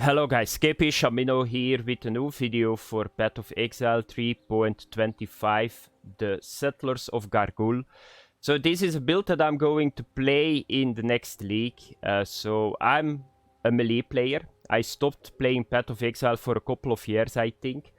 Hello guys, KP Shamino here with a new video for Path of Exile 3.25, the Settlers of Gargul. So this is a build that I'm going to play in the next league. So I'm a melee player. I stopped playing Path of Exile for a couple of years, I think.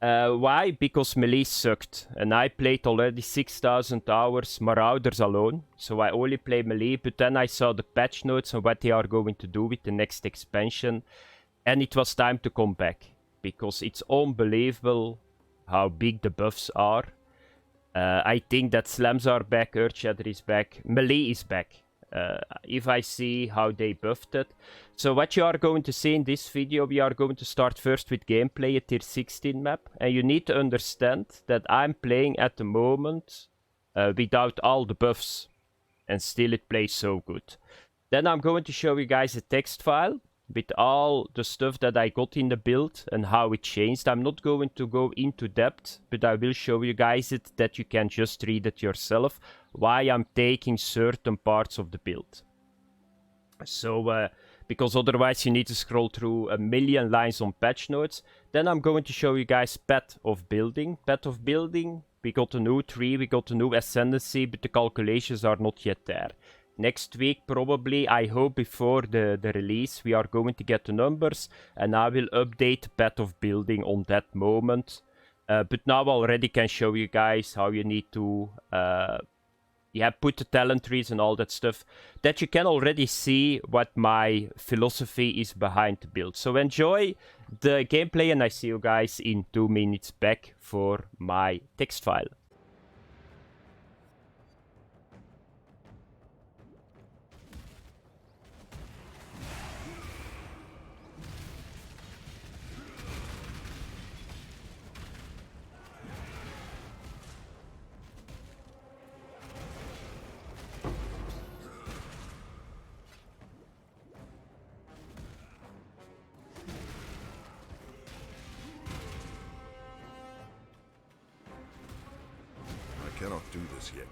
Why? Because melee sucked, and I played already 6,000 hours Marauders alone, so I only play melee, but then I saw the patch notes and what they are going to do with the next expansion, and it was time to come back, because it's unbelievable how big the buffs are. I think that slams are back, Earthshatter is back, melee is back. If I see how they buffed it. So what you are going to see in this video, we are going to start first with gameplay, a tier 16 map. And you need to understand that I'm playing at the moment without all the buffs. And still it plays so good. Then I'm going to show you guys a text file with all the stuff that I got in the build and how it changed. I'm not going to go into depth, but I will show you guys it that you can just read it yourself, why I'm taking certain parts of the build. So, because otherwise you need to scroll through a million lines on patch notes. Then I'm going to show you guys Path of Building. Path of Building, we got a new tree, we got a new ascendancy, but the calculations are not yet there. Next week, probably, I hope before the release, we are going to get the numbers, and I will update Path of Building on that moment. But now I already can show you guys how you need to put the talent trees and all that stuff, that you can already see what my philosophy is behind the build. So enjoy the gameplay, and I see you guys in 2 minutes back for my text file. I cannot do this yet.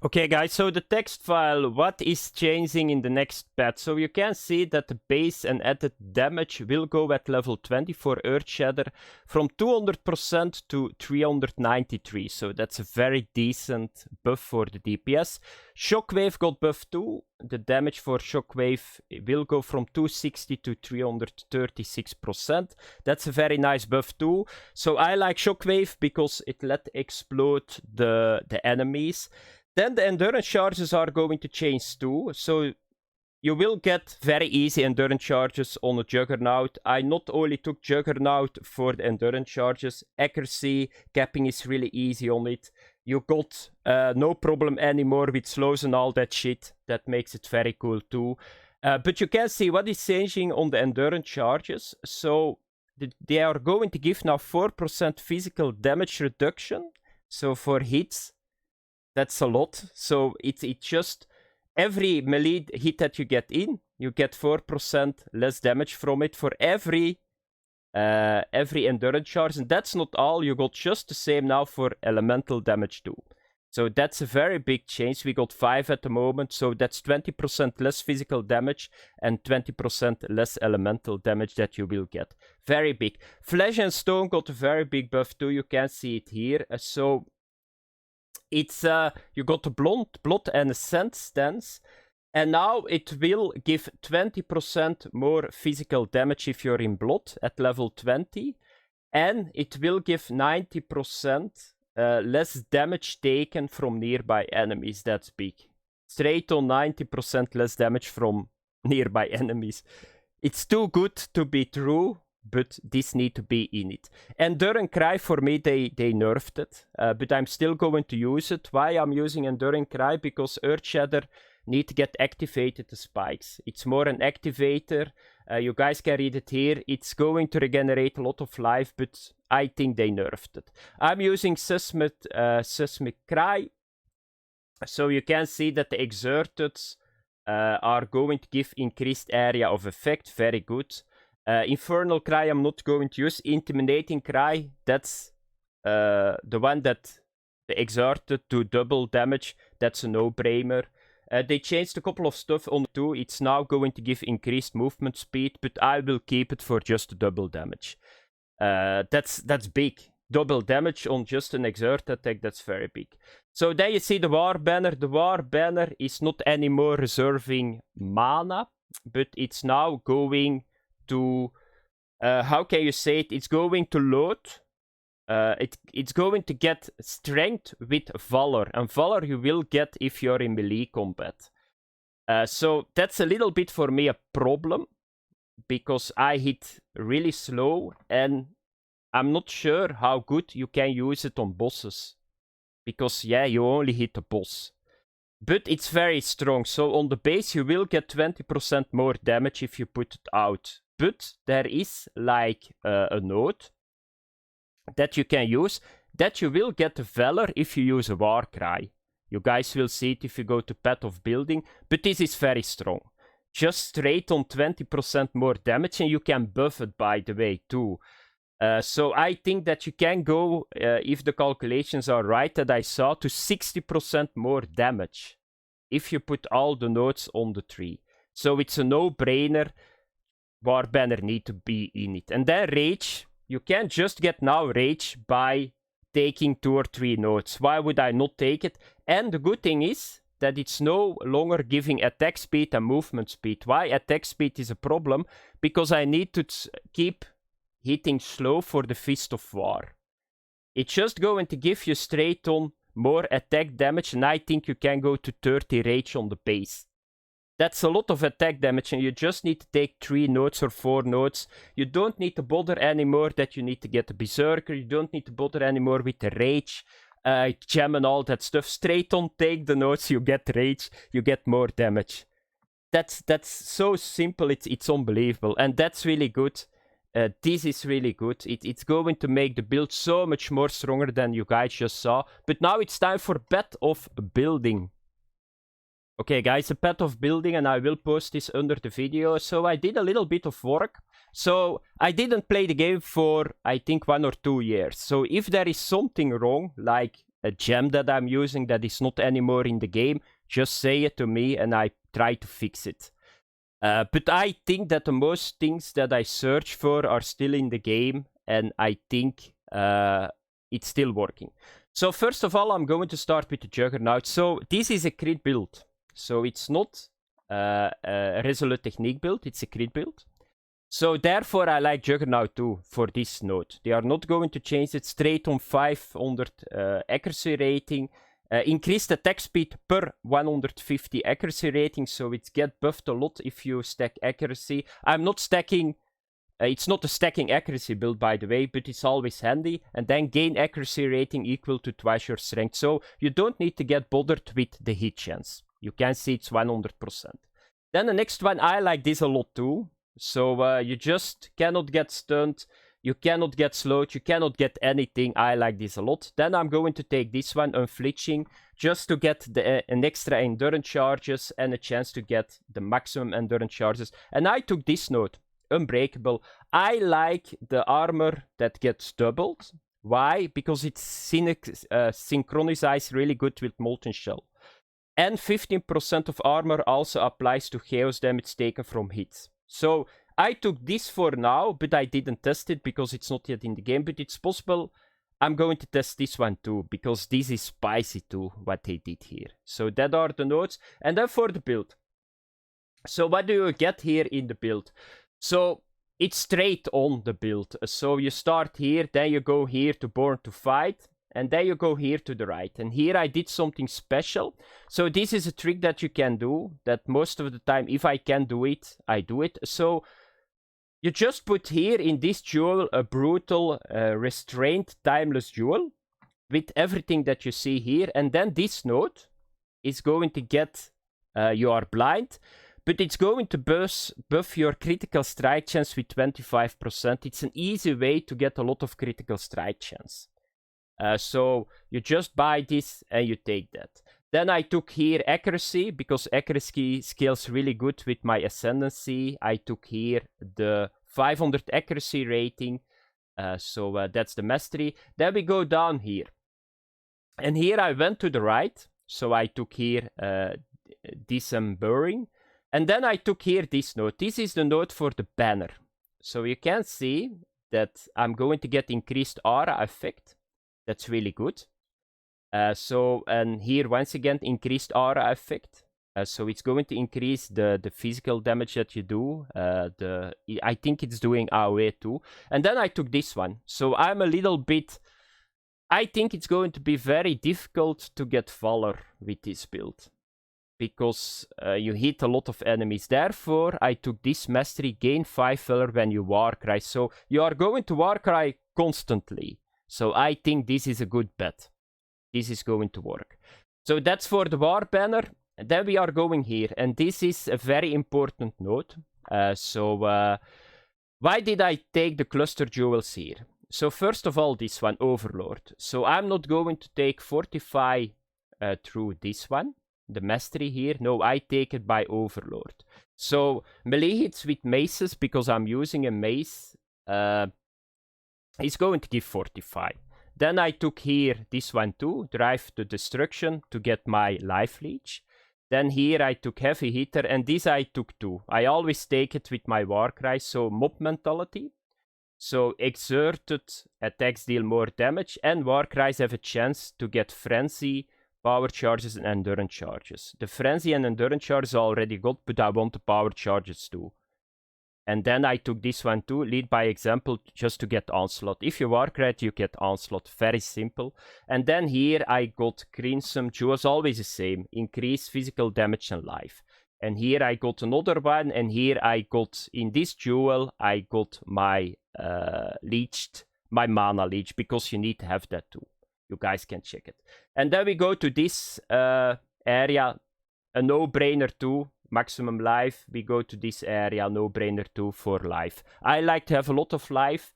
Okay guys, so the text file, what is changing in the next patch? So you can see that the base and added damage will go at level 20 for Earthshatter from 200% to 393. So that's a very decent buff for the DPS. Shockwave got buffed too. The damage for Shockwave will go from 260 to 336%. That's a very nice buff too. So I like Shockwave because it let explode the enemies. Then the endurance charges are going to change too, so you will get very easy endurance charges on a Juggernaut. I not only took Juggernaut for the endurance charges, accuracy, capping is really easy on it. You got no problem anymore with slows and all that shit. That makes it very cool too. But you can see what is changing on the endurance charges. So they are going to give now 4% physical damage reduction. So for hits, that's a lot. So it's just every melee hit that you get in, you get 4% less damage from it for every endurance charge. And that's not all. You got just the same now for elemental damage too. So that's a very big change. We got 5 at the moment, so that's 20% less physical damage and 20% less elemental damage that you will get. Very big. Flesh and Stone got a very big buff too. You can see it here. So it's you got the blood and a scent stance. And now it will give 20% more physical damage if you're in blood at level 20. And it will give 90% less damage taken from nearby enemies. That's big. Straight on 90% less damage from nearby enemies. It's too good to be true, but this need to be in it. Enduring Cry, for me, they nerfed it. But I'm still going to use it. Why I'm using Enduring Cry? Because Earthshatter need to get activated the spikes. It's more an activator. You guys can read it here. It's going to regenerate a lot of life, but I think they nerfed it. I'm using Seismic Cry. So you can see that the exerted are going to give increased area of effect. Very good. Infernal Cry I'm not going to use. Intimidating Cry, that's the one that the exerted do double damage. That's a no-brainer. They changed a couple of stuff on 2. It's now going to give increased movement speed, but I will keep it for just double damage. That's big. Double damage on just an exert attack, that's very big. So then you see the War Banner. The War Banner is not anymore reserving mana, but it's now going to... how can you say it? It's going to load... it's going to get strength with Valor. And Valor you will get if you're in melee combat. So that's a little bit for me a problem. Because I hit really slow. And I'm not sure how good you can use it on bosses. Because yeah, you only hit the boss. But it's very strong. So on the base you will get 20% more damage if you put it out. But there is like a node that you can use, that you will get Valor if you use a War Cry. You guys will see it if you go to Path of Building, but this is very strong. Just straight on 20% more damage, and you can buff it, by the way, too. So I think that you can go, if the calculations are right that I saw, to 60% more damage if you put all the nodes on the tree. So it's a no-brainer. War Banner need to be in it. And then Rage... You can't just get now Rage by taking 2 or 3 nodes. Why would I not take it? And the good thing is that it's no longer giving attack speed and movement speed. Why attack speed is a problem? Because I need to keep hitting slow for the Fist of War. It's just going to give you straight on more attack damage, and I think you can go to 30 Rage on the base. That's a lot of attack damage, and you just need to take 3 nodes or 4 nodes. You don't need to bother anymore that you need to get a Berserker. You don't need to bother anymore with the Rage, Gem and all that stuff. Straight on, take the nodes, you get Rage, you get more damage. That's so simple, it's unbelievable. And that's really good. This is really good. It's going to make the build so much more stronger than you guys just saw. But now it's time for Path of Building. Okay guys, a Path of Building, and I will post this under the video. So I did a little bit of work. So I didn't play the game for, I think, 1 or 2 years. So if there is something wrong, like a gem that I'm using that is not anymore in the game, just say it to me and I try to fix it. But I think that the most things that I search for are still in the game, and I think it's still working. So first of all, I'm going to start with the Juggernaut. So this is a crit build. So it's not a Resolute Technique build, it's a crit build. So therefore I like Juggernaut too for this node. They are not going to change it. Straight on 500 accuracy rating. Increased attack speed per 150 accuracy rating, so it gets buffed a lot if you stack accuracy. I'm not stacking... it's not a stacking accuracy build, by the way, but it's always handy. And then gain accuracy rating equal to twice your strength. So you don't need to get bothered with the hit chance. You can see it's 100%. Then the next one, I like this a lot too. So you just cannot get stunned. You cannot get slowed. You cannot get anything. I like this a lot. Then I'm going to take this one, Unflinching, just to get an extra endurance charges and a chance to get the maximum endurance charges. And I took this node, Unbreakable. I like the armor that gets doubled. Why? Because it synchronizes really good with Molten Shell. And 15% of armor also applies to chaos damage taken from hits. So I took this for now, but I didn't test it because it's not yet in the game. But it's possible I'm going to test this one too, because this is spicy too, what they did here. So that are the notes. And then for the build. So what do you get here in the build? So it's straight on the build. So you start here, then you go here to Born to Fight, and then you go here to the right. And here I did something special. So this is a trick that you can do, that most of the time, if I can do it, I do it. So you just put here in this jewel a brutal, restrained, timeless jewel with everything that you see here. And then this node is going to get, you are blind, but it's going to buff your critical strike chance with 25%. It's an easy way to get a lot of critical strike chance. So you just buy this and you take that. Then I took here accuracy, because accuracy scales really good with my ascendancy. I took here the 500 accuracy rating. So that's the mastery. Then we go down here. And here I went to the right. So I took here disembowering. And then I took here this node. This is the node for the banner. So you can see that I'm going to get increased aura effect. That's really good. And here once again increased aura effect. So it's going to increase the physical damage that you do. I think it's doing AoE too. And then I took this one. So I'm a little bit... I think it's going to be very difficult to get Valor with this build, because you hit a lot of enemies. Therefore, I took this mastery, gain 5 Valor when you Warcry. So you are going to Warcry constantly. So I think this is a good bet. This is going to work. So that's for the War Banner. And then we are going here. And this is a very important node. Why did I take the cluster jewels here? So first of all, this one, Overlord. So I'm not going to take Fortify through this one, the mastery here. No, I take it by Overlord. So melee hits with maces, because I'm using a mace, is going to give Fortify. Then I took here this one too, Drive to Destruction, to get my Life Leech. Then here I took Heavy Hitter, and this I took too. I always take it with my Warcry, so Mob Mentality. So exerted attacks deal more damage, and Warcries have a chance to get Frenzy, Power Charges, and Endurance Charges. The Frenzy and Endurance Charges I already got, but I want the Power Charges too. And then I took this one too, Lead by Example, just to get Onslaught. If you Warcry, you get Onslaught, very simple. And then here I got Greensome Jewels, always the same, increase physical damage and life. And here I got another one, and here I got, in this jewel, I got my my mana leech, because you need to have that too. You guys can check it. And then we go to this area, a no-brainer too, maximum life. We go to this area, no-brainer too, for life. I like to have a lot of life.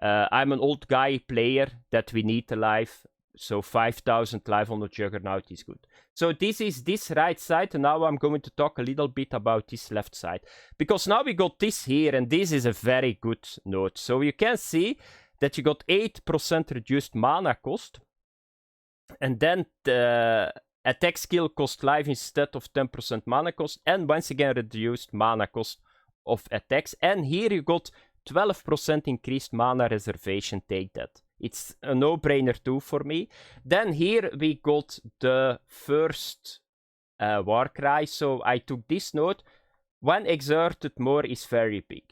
I'm an old guy player that we need the life. So 5,000 life on the Juggernaut is good. So this is this right side, and now I'm going to talk a little bit about this left side. Because now we got this here, and this is a very good node. So you can see that you got 8% reduced mana cost. And then the attack skill cost life instead of 10% mana cost. And once again reduced mana cost of attacks. And here you got 12% increased mana reservation, take that. It's a no-brainer too for me. Then here we got the first Warcry. So I took this node. One exerted more is very big.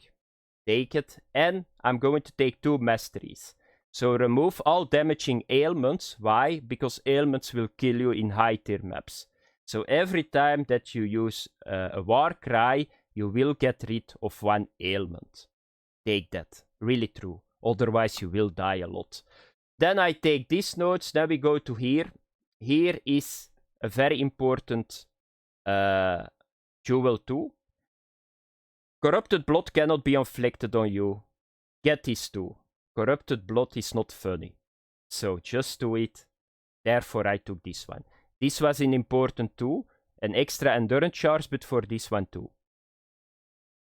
Take it. And I'm going to take 2 masteries. So remove all damaging ailments. Why? Because ailments will kill you in high tier maps. So every time that you use a Warcry, you will get rid of 1 ailment. Take that. Really true. Otherwise, you will die a lot. Then I take these nodes. Then we go to here. Here is a very important jewel too. Corrupted blood cannot be inflicted on you. Get this too. Corrupted blood is not funny. So just do it. Therefore, I took this one. This was an important too. An extra endurance charge, but for this one too.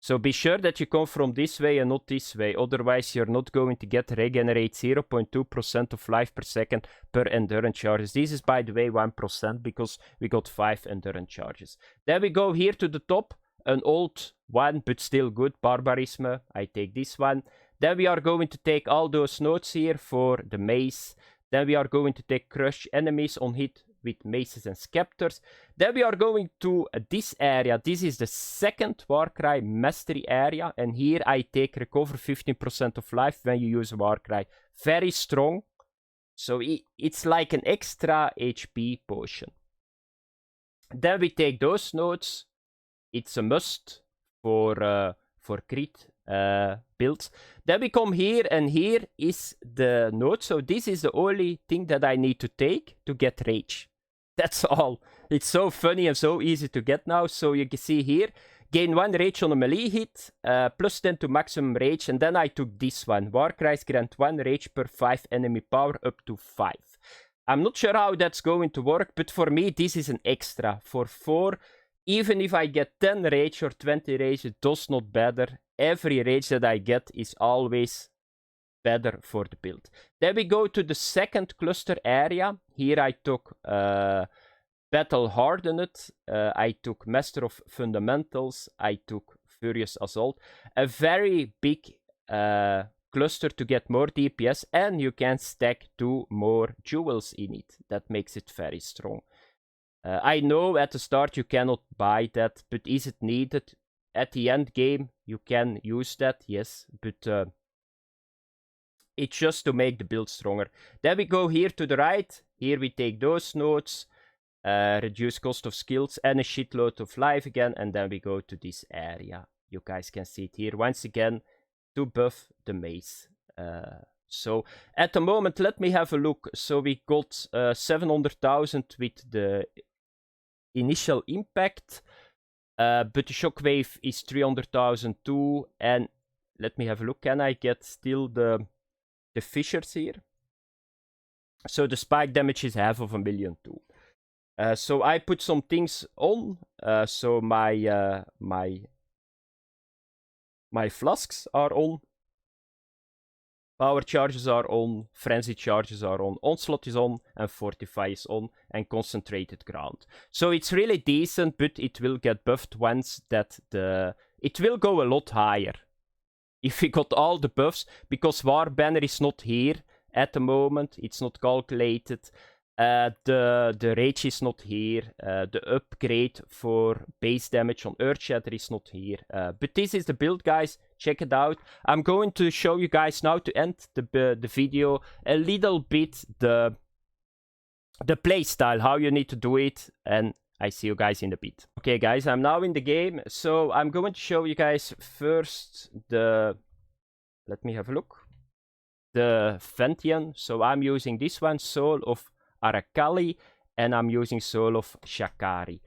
So be sure that you come from this way and not this way, otherwise you're not going to get regenerate 0.2% of life per second per endurance charges. This is, by the way, 1% because we got 5 endurance charges. Then we go here to the top, an old one but still good, Barbarism. I take this one. Then we are going to take all those nodes here for the Mace. Then we are going to take Crush enemies on hit with Maces and Scepters. Then we are going to this area. This is the second Warcry Mastery area. And here I take Recover 15% of life when you use a Warcry. Very strong. So it's like an extra HP potion. Then we take those nodes. It's a must for crit builds. Then we come here, and here is the node. So this is the only thing that I need to take to get rage. That's all. It's so funny and so easy to get now. So you can see here, gain 1 rage on a melee hit, plus 10 to maximum rage. And then I took this one. Warcries grant 1 rage per 5 enemy power up to 5. I'm not sure how that's going to work, but for me this is an extra. For 4, even if I get 10 rage or 20 rage, it does not matter. Every rage that I get is always better for the build. Then we go to the second cluster area. Here I took Battle Hardened. I took Master of Fundamentals. I took Furious Assault. A very big cluster to get more DPS, and you can stack 2 more jewels in it. That makes it very strong. I know at the start you cannot buy that, but is it needed? At the end game you can use that, yes, but it's just to make the build stronger. Then we go here to the right. Here we take those nodes, reduce cost of skills and a shitload of life again, and then we go to this area. You guys can see it here once again to buff the Mace. So at the moment, let me have a look. So we got 700,000 with the initial impact, but the shockwave is 300,000 too. And let me have a look. Can I get still the fissures here? So the spike damage is 500,000 too. So I put some things on. So my flasks are on. Power charges are on, frenzy charges are on, onslaught is on, and fortify is on, and concentrated ground. So it's really decent, but it will get buffed once that it will go a lot higher. If we got all the buffs, because War Banner is not here at the moment, it's not calculated. The rage is not here. The upgrade for base damage on Earthshatter is not here. But this is the build, guys. Check it out. I'm going to show you guys now to end the video a little bit the playstyle, how you need to do it, and I see you guys in a bit. Okay, guys, I'm now in the game, so I'm going to show you guys first the. Let me have a look. The Ventian. So I'm using this one, Soul of Arakali, and I'm using Soul of Shakari.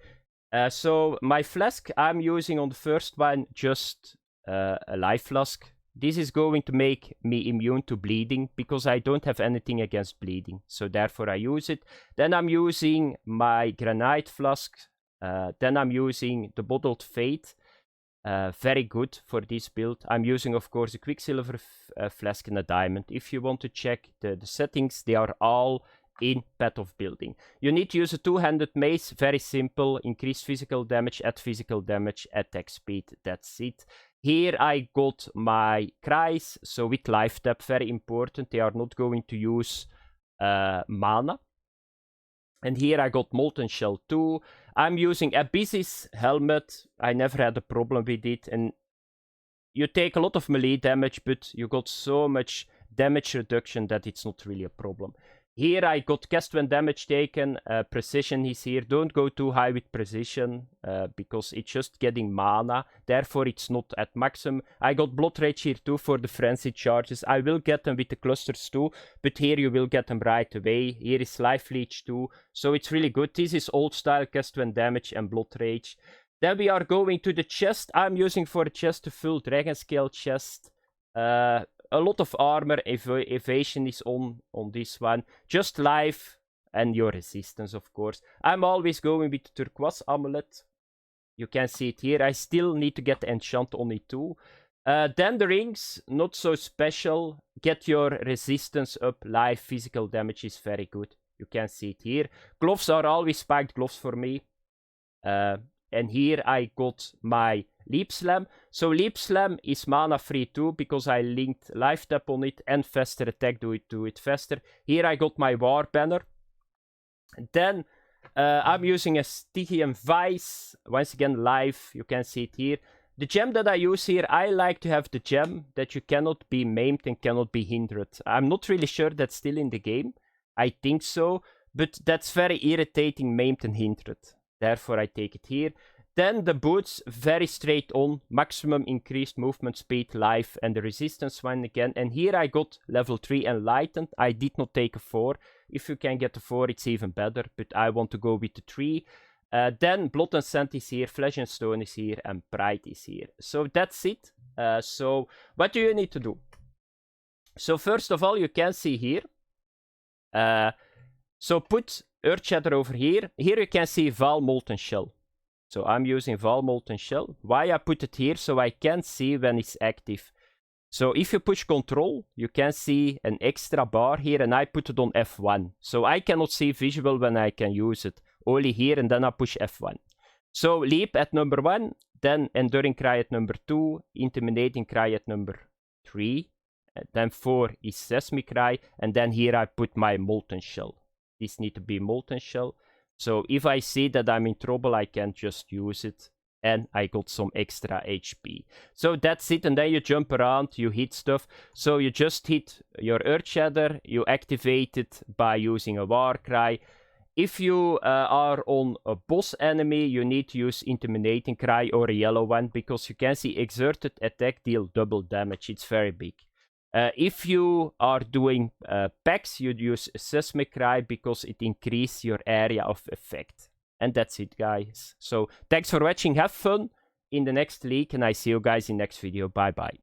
So my flask, I'm using on the first one just a life flask. This is going to make me immune to bleeding, because I don't have anything against bleeding, so therefore I use it. Then I'm using my granite flask. Then I'm using the bottled fate. Very good for this build. I'm using, of course, a quicksilver flask and a diamond. If you want to check the settings, they are all in Path of Building. You need to use a two-handed mace. Very simple. Increase physical damage, add physical damage, attack speed. That's it. Here I got my cries. So with life tap, very important. They are not going to use mana. And here I got Molten Shell 2. I'm using Abyssis Helmet. I never had a problem with it. And you take a lot of melee damage, but you got so much damage reduction that it's not really a problem. Here I got cast when damage taken. Precision is here. Don't go too high with precision, because it's just getting mana. Therefore it's not at maximum. I got Blood Rage here too for the frenzy charges. I will get them with the clusters too, but here you will get them right away. Here is Life Leech too. So it's really good. This is old style cast when damage and Blood Rage. Then we are going to the chest. I'm using for the chest a full Dragon Scale chest. A lot of armor, evasion is on this one. Just life and your resistance, of course. I'm always going with the turquoise amulet. You can see it here. I still need to get the enchant on it too. Then the rings, not so special. Get your resistance up. Live physical damage is very good. You can see it here. Gloves are always spiked gloves for me. And here I got my Leap Slam. So Leap Slam is mana free too, because I linked life tap on it and faster attack do it faster. Here I got my War Banner. Then I'm using a Stygian Vice. Once again live, you can see it here. The gem that I use here, I like to have the gem that you cannot be maimed and cannot be hindered. I'm not really sure that's still in the game. I think so, but that's very irritating, maimed and hindered. Therefore I take it here. Then the boots, very straight on, maximum increased movement speed, life, and the resistance one again. And here I got level 3 enlightened. I did not take a 4. If you can get a 4, it's even better, but I want to go with the 3. Then Blood and Sand is here, Flesh and Stone is here, and Pride is here. So that's it. So what do you need to do? So first of all, you can see here. So put Earthshatter over here. Here you can see Val Molten Shell. So I'm using Val Molten Shell. Why I put it here? So I can see when it's active. So if you push Control, you can see an extra bar here, and I put it on F1. So I cannot see visual when I can use it. Only here, and then I push F1. So Leap at number 1, then Enduring Cry at number 2, Intimidating Cry at number 3, then 4 is Sesame Cry, and then here I put my Molten Shell. This need to be Molten Shell. So if I see that I'm in trouble, I can just use it. And I got some extra HP. So that's it. And then you jump around, you hit stuff. So you just hit your Earthshatter. You activate it by using a War Cry. If you are on a boss enemy, you need to use Intimidating Cry or a yellow one. Because you can see exerted attack deal double damage. It's very big. If you are doing packs, you'd use Seismic Cry because it increases your area of effect. And that's it, guys. So thanks for watching. Have fun in the next league, and I see you guys in next video. Bye bye.